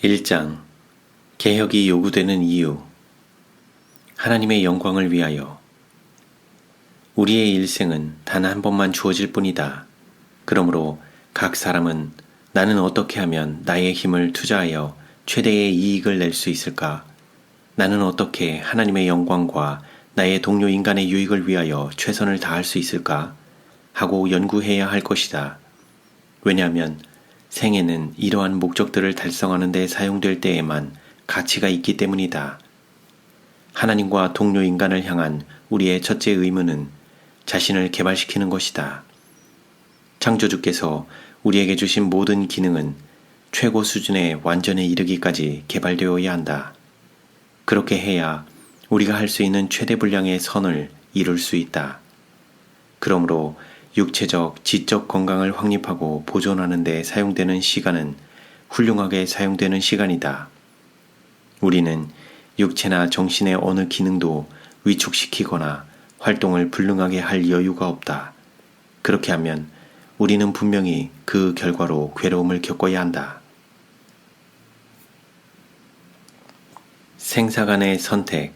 1장 개혁이 요구되는 이유. 하나님의 영광을 위하여. 우리의 일생은 단 한 번만 주어질 뿐이다. 그러므로 각 사람은 나는 어떻게 하면 나의 힘을 투자하여 최대의 이익을 낼 수 있을까? 나는 어떻게 하나님의 영광과 나의 동료 인간의 유익을 위하여 최선을 다할 수 있을까? 하고 연구해야 할 것이다. 왜냐하면 생애는 이러한 목적들을 달성하는 데 사용될 때에만 가치가 있기 때문이다. 하나님과 동료 인간을 향한 우리의 첫째 의무는 자신을 개발시키는 것이다. 창조주께서 우리에게 주신 모든 기능은 최고 수준의 완전에 이르기까지 개발되어야 한다. 그렇게 해야 우리가 할 수 있는 최대 분량의 선을 이룰 수 있다. 그러므로 육체적, 지적 건강을 확립하고 보존하는 데 사용되는 시간은 훌륭하게 사용되는 시간이다. 우리는 육체나 정신의 어느 기능도 위축시키거나 활동을 불능하게 할 여유가 없다. 그렇게 하면 우리는 분명히 그 결과로 괴로움을 겪어야 한다. 생사 간의 선택.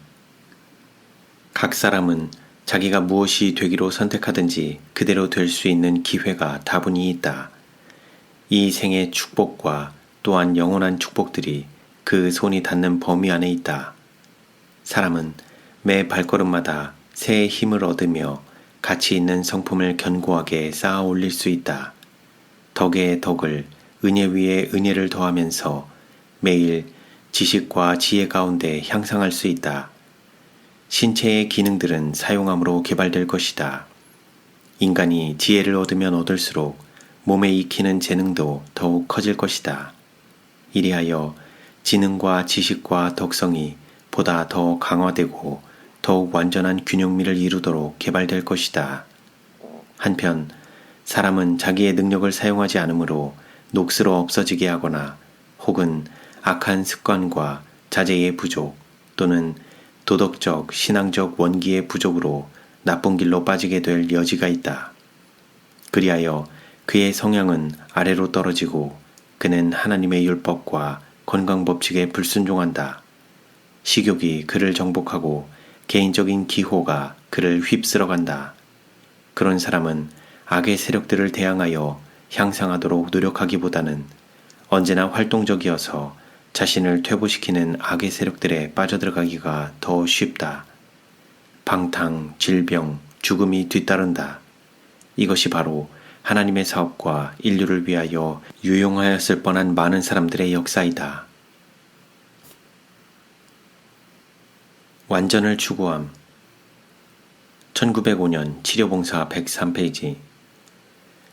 각 사람은 자기가 무엇이 되기로 선택하든지 그대로 될 수 있는 기회가 다분히 있다. 이 생의 축복과 또한 영원한 축복들이 그 손이 닿는 범위 안에 있다. 사람은 매 발걸음마다 새의 힘을 얻으며 가치 있는 성품을 견고하게 쌓아 올릴 수 있다. 덕에 덕을, 은혜 위에 은혜를 더하면서 매일 지식과 지혜 가운데 향상할 수 있다. 신체의 기능들은 사용함으로 개발될 것이다. 인간이 지혜를 얻으면 얻을수록 몸에 익히는 재능도 더욱 커질 것이다. 이리하여 지능과 지식과 덕성이 보다 더 강화되고 더욱 완전한 균형미를 이루도록 개발될 것이다. 한편 사람은 자기의 능력을 사용하지 않으므로 녹슬어 없어지게 하거나 혹은 악한 습관과 자제의 부족 또는 도덕적, 신앙적 원기의 부족으로 나쁜 길로 빠지게 될 여지가 있다. 그리하여 그의 성향은 아래로 떨어지고 그는 하나님의 율법과 건강법칙에 불순종한다. 식욕이 그를 정복하고 개인적인 기호가 그를 휩쓸어간다. 그런 사람은 악의 세력들을 대항하여 향상하도록 노력하기보다는 언제나 활동적이어서 자신을 퇴보시키는 악의 세력들에 빠져들어가기가 더 쉽다. 방탕, 질병, 죽음이 뒤따른다. 이것이 바로 하나님의 사업과 인류를 위하여 유용하였을 뻔한 많은 사람들의 역사이다. 완전을 추구함. 1905년 치료봉사 103페이지.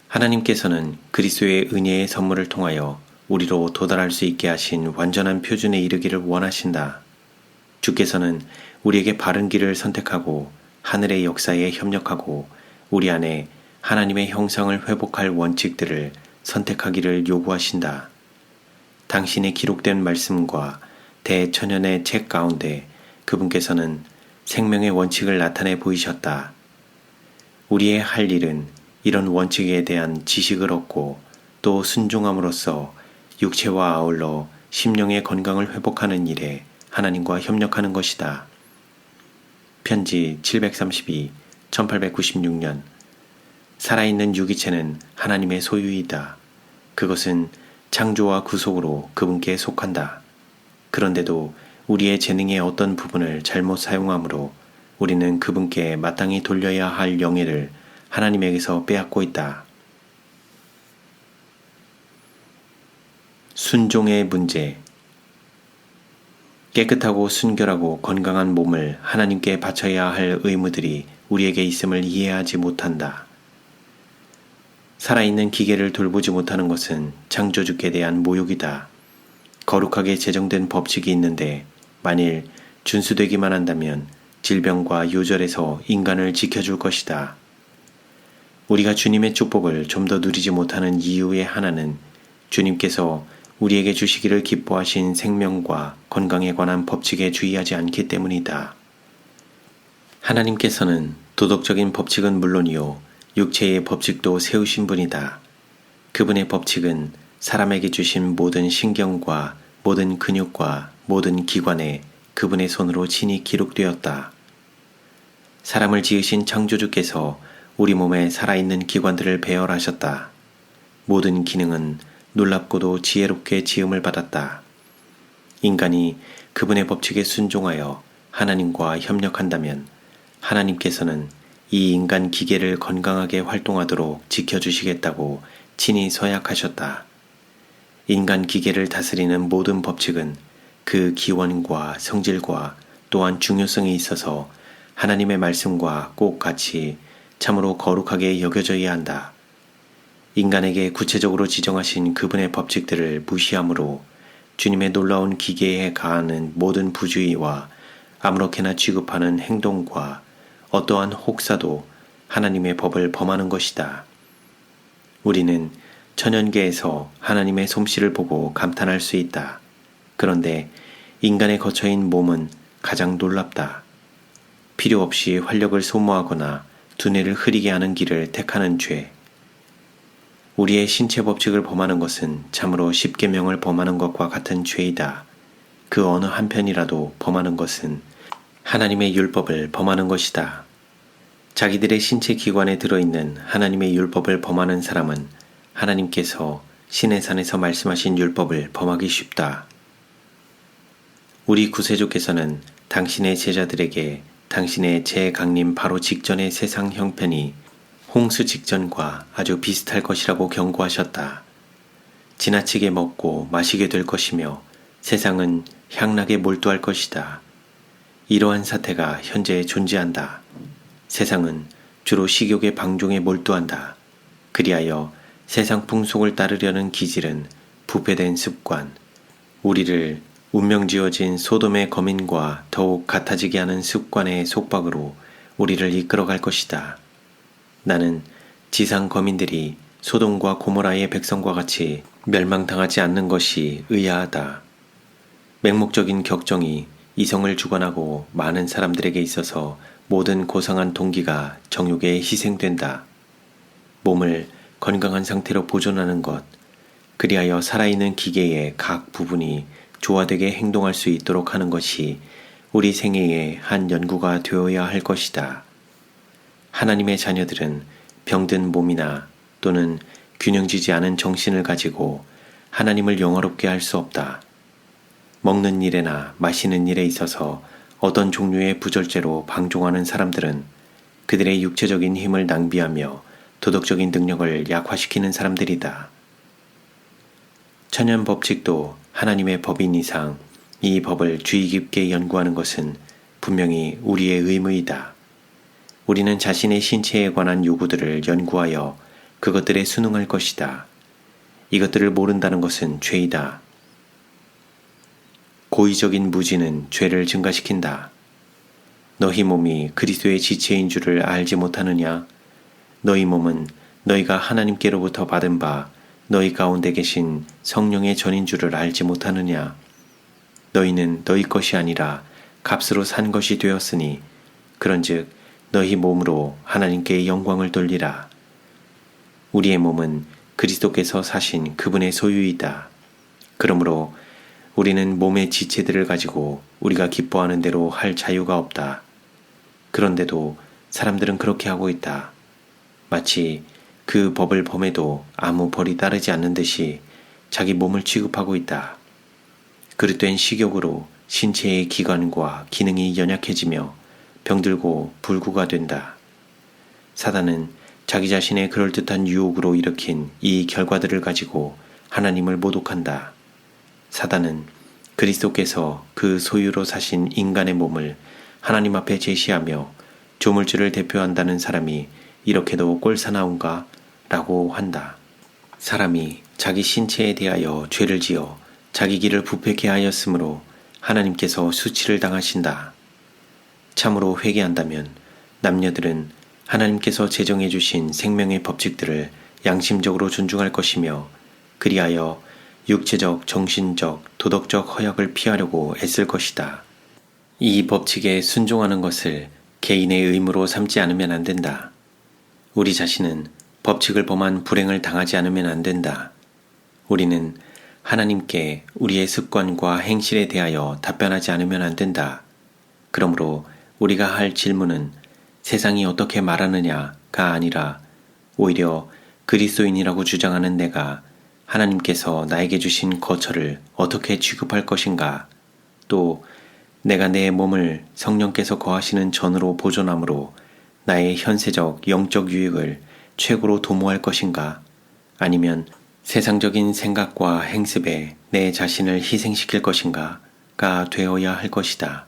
하나님께서는 그리스도의 은혜의 선물을 통하여 우리로 도달할 수 있게 하신 완전한 표준에 이르기를 원하신다. 주께서는 우리에게 바른 길을 선택하고 하늘의 역사에 협력하고 우리 안에 하나님의 형상을 회복할 원칙들을 선택하기를 요구하신다. 당신의 기록된 말씀과 대천연의 책 가운데 그분께서는 생명의 원칙을 나타내 보이셨다. 우리의 할 일은 이런 원칙에 대한 지식을 얻고 또 순종함으로써 육체와 아울러 심령의 건강을 회복하는 일에 하나님과 협력하는 것이다. 편지 732, 1896년. 살아있는 유기체는 하나님의 소유이다. 그것은 창조와 구속으로 그분께 속한다. 그런데도 우리의 재능의 어떤 부분을 잘못 사용함으로 우리는 그분께 마땅히 돌려야 할 영예를 하나님에게서 빼앗고 있다. 순종의 문제. 깨끗하고 순결하고 건강한 몸을 하나님께 바쳐야 할 의무들이 우리에게 있음을 이해하지 못한다. 살아있는 기계를 돌보지 못하는 것은 창조주께 대한 모욕이다. 거룩하게 제정된 법칙이 있는데 만일 준수되기만 한다면 질병과 요절에서 인간을 지켜줄 것이다. 우리가 주님의 축복을 좀 더 누리지 못하는 이유의 하나는 주님께서 우리에게 주시기를 기뻐하신 생명과 건강에 관한 법칙에 주의하지 않기 때문이다. 하나님께서는 도덕적인 법칙은 물론이요 육체의 법칙도 세우신 분이다. 그분의 법칙은 사람에게 주신 모든 신경과 모든 근육과 모든 기관에 그분의 손으로 친히 기록되었다. 사람을 지으신 창조주께서 우리 몸에 살아있는 기관들을 배열하셨다. 모든 기능은 놀랍고도 지혜롭게 지음을 받았다. 인간이 그분의 법칙에 순종하여 하나님과 협력한다면 하나님께서는 이 인간 기계를 건강하게 활동하도록 지켜주시겠다고 친히 서약하셨다. 인간 기계를 다스리는 모든 법칙은 그 기원과 성질과 또한 중요성이 있어서 하나님의 말씀과 꼭 같이 참으로 거룩하게 여겨져야 한다. 인간에게 구체적으로 지정하신 그분의 법칙들을 무시함으로 주님의 놀라운 기계에 가하는 모든 부주의와 아무렇게나 취급하는 행동과 어떠한 혹사도 하나님의 법을 범하는 것이다. 우리는 천연계에서 하나님의 솜씨를 보고 감탄할 수 있다. 그런데 인간의 거처인 몸은 가장 놀랍다. 필요 없이 활력을 소모하거나 두뇌를 흐리게 하는 길을 택하는 죄. 우리의 신체 법칙을 범하는 것은 참으로 십계명을 범하는 것과 같은 죄이다. 그 어느 한편이라도 범하는 것은 하나님의 율법을 범하는 것이다. 자기들의 신체 기관에 들어있는 하나님의 율법을 범하는 사람은 하나님께서 신의 산에서 말씀하신 율법을 범하기 쉽다. 우리 구세주께서는 당신의 제자들에게 당신의 재강림 바로 직전의 세상 형편이 홍수 직전과 아주 비슷할 것이라고 경고하셨다. 지나치게 먹고 마시게 될 것이며 세상은 향락에 몰두할 것이다. 이러한 사태가 현재 존재한다. 세상은 주로 식욕의 방종에 몰두한다. 그리하여 세상 풍속을 따르려는 기질은 부패된 습관, 우리를 운명지어진 소돔의 거민과 더욱 같아지게 하는 습관의 속박으로 우리를 이끌어갈 것이다. 나는 지상 거민들이 소돔과 고모라의 백성과 같이 멸망당하지 않는 것이 의아하다. 맹목적인 격정이 이성을 주관하고 많은 사람들에게 있어서 모든 고상한 동기가 정욕에 희생된다. 몸을 건강한 상태로 보존하는 것, 그리하여 살아있는 기계의 각 부분이 조화되게 행동할 수 있도록 하는 것이 우리 생애의 한 연구가 되어야 할 것이다. 하나님의 자녀들은 병든 몸이나 또는 균형지지 않은 정신을 가지고 하나님을 영화롭게 할 수 없다. 먹는 일에나 마시는 일에 있어서 어떤 종류의 부절제로 방종하는 사람들은 그들의 육체적인 힘을 낭비하며 도덕적인 능력을 약화시키는 사람들이다. 천연 법칙도 하나님의 법인 이상 이 법을 주의 깊게 연구하는 것은 분명히 우리의 의무이다. 우리는 자신의 신체에 관한 요구들을 연구하여 그것들에 순응할 것이다. 이것들을 모른다는 것은 죄이다. 고의적인 무지는 죄를 증가시킨다. 너희 몸이 그리스도의 지체인 줄을 알지 못하느냐? 너희 몸은 너희가 하나님께로부터 받은 바 너희 가운데 계신 성령의 전인 줄을 알지 못하느냐? 너희는 너희 것이 아니라 값으로 산 것이 되었으니 그런즉 너희 몸으로 하나님께 영광을 돌리라. 우리의 몸은 그리스도께서 사신 그분의 소유이다. 그러므로 우리는 몸의 지체들을 가지고 우리가 기뻐하는 대로 할 자유가 없다. 그런데도 사람들은 그렇게 하고 있다. 마치 그 법을 범해도 아무 벌이 따르지 않는 듯이 자기 몸을 취급하고 있다. 그릇된 식욕으로 신체의 기관과 기능이 연약해지며 병들고 불구가 된다. 사단은 자기 자신의 그럴듯한 유혹으로 일으킨 이 결과들을 가지고 하나님을 모독한다. 사단은 그리스도께서 그 소유로 사신 인간의 몸을 하나님 앞에 제시하며 조물주를 대표한다는 사람이 이렇게도 꼴사나운가? 라고 한다. 사람이 자기 신체에 대하여 죄를 지어 자기 길을 부패케 하였으므로 하나님께서 수치를 당하신다. 참으로 회개한다면 남녀들은 하나님께서 제정해 주신 생명의 법칙들을 양심적으로 존중할 것이며 그리하여 육체적, 정신적, 도덕적 허약을 피하려고 애쓸 것이다. 이 법칙에 순종하는 것을 개인의 의무로 삼지 않으면 안 된다. 우리 자신은 법칙을 범한 불행을 당하지 않으면 안 된다. 우리는 하나님께 우리의 습관과 행실에 대하여 답변하지 않으면 안 된다. 그러므로 우리가 할 질문은 세상이 어떻게 말하느냐가 아니라 오히려 그리스도인이라고 주장하는 내가 하나님께서 나에게 주신 거처를 어떻게 취급할 것인가, 또 내가 내 몸을 성령께서 거하시는 전으로 보존함으로 나의 현세적 영적 유익을 최고로 도모할 것인가, 아니면 세상적인 생각과 행습에 내 자신을 희생시킬 것인가가 되어야 할 것이다.